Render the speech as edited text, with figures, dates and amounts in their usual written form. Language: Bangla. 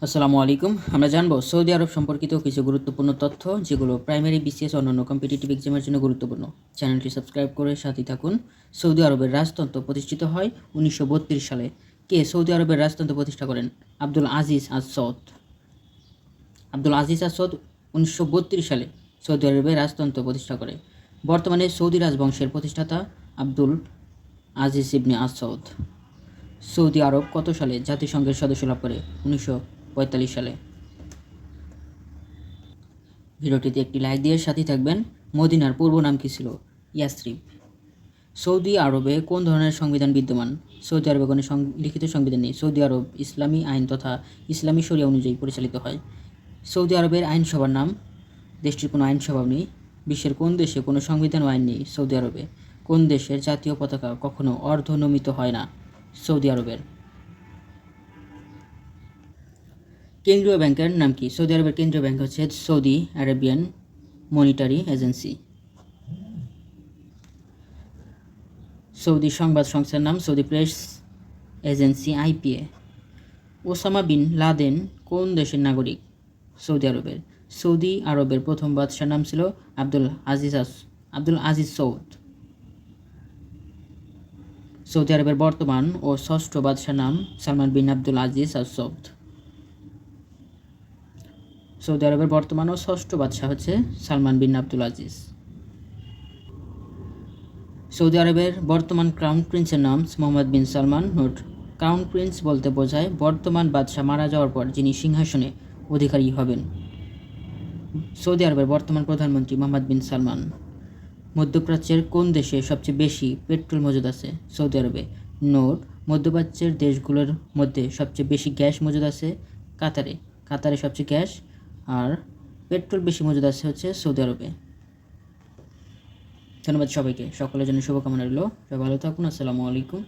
আসসালামু আলাইকুম। আমরা জানবো সৌদি আরব সম্পর্কিত কিছু গুরুত্বপূর্ণ তথ্য যেগুলো প্রাইমারি, বিসিএস অন্যান্য কম্পিটিটিভ এক্সামের জন্য গুরুত্বপূর্ণ। চ্যানেলটি সাবস্ক্রাইব করে সাথেই থাকুন। সৌদি আরবের রাজতন্ত্র প্রতিষ্ঠিত হয় 1932 সালে। কে সৌদি আরবের রাজতন্ত্র প্রতিষ্ঠা করেন? আব্দুল আজিজ আস সৌদ। আব্দুল আজিজ আস সৌদ 1932 সালে সৌদি আরবের রাজতন্ত্র প্রতিষ্ঠা করে। বর্তমানে সৌদি রাজবংশের প্রতিষ্ঠাতা আব্দুল আজিজ ইবনে আস সৌদ। সৌদি আরব কত সালে জাতিসংঘের সদস্য লাভ করে? 1945 সালে। ভিডিওটিতে একটি লাইক দিয়ে সাথে থাকবেন। মদিনার পূর্ব নাম কী ছিল? ইয়াসরিব। সৌদি আরবে কোন ধরনের সংবিধান বিদ্যমান? সৌদি আরবে কোনো লিখিত সংবিধান নেই। সৌদি আরব ইসলামী আইন তথা ইসলামী শরিয়া অনুযায়ী পরিচালিত হয়। সৌদি আরবের আইনসভার নাম? দেশটির কোনো আইনসভা নেই। বিশ্বের কোন দেশে কোনো সংবিধান ও আইন নেই? সৌদি আরবে। কোন দেশের জাতীয় পতাকা কখনো অর্ধনমিত হয় না? সৌদি আরবের। কেন্দ্রীয় ব্যাংকের নাম কি? সৌদি আরবের কেন্দ্রীয় ব্যাংক হচ্ছে Saudi Arabian Monetary Agency. Saudi সংবাদ সংস্থার নাম Saudi Press Agency IPA. Osama bin Laden কোন দেশের নাগরিক? সৌদি আরবের। সৌদি আরবের প্রথম বাদশার নাম ছিল আব্দুল আজিজ সৌদ। সৌদি আরবের বর্তমান ও ষষ্ঠ বাদশার নাম সালমান বিন আব্দুল আজিজ আল সৌদ। সৌদি আরবের বর্তমান ও ষষ্ঠ বাদশাহ হচ্ছে সালমান বিন আব্দুল আজিজ। সৌদি আরবের বর্তমান ক্রাউন প্রিন্সের নাম মোহাম্মদ বিন সালমান। নোট: ক্রাউন প্রিন্স বলতে বোঝায় বর্তমান বাদশাহ মারা যাওয়ার পর যিনি সিংহাসনে অধিকারী হবেন। সৌদি আরবের বর্তমান প্রধানমন্ত্রী মোহাম্মদ বিন সালমান। মধ্যপ্রাচ্যের কোন দেশে সবচেয়ে বেশি পেট্রোল মজুদ আছে? সৌদি আরবে। নোট: মধ্যপ্রাচ্যের দেশগুলোর মধ্যে সবচেয়ে বেশি গ্যাস মজুদ আছে কাতারে। কাতারে সবচেয়ে গ্যাস আর পেট্রোল বেশি মজুদ আছে হচ্ছে সৌদি আরবে। ধন্যবাদ সবাইকে। সকলের জন্য শুভকামনা রইল। সবাই ভালো থাকুন। আসসালামু আলাইকুম।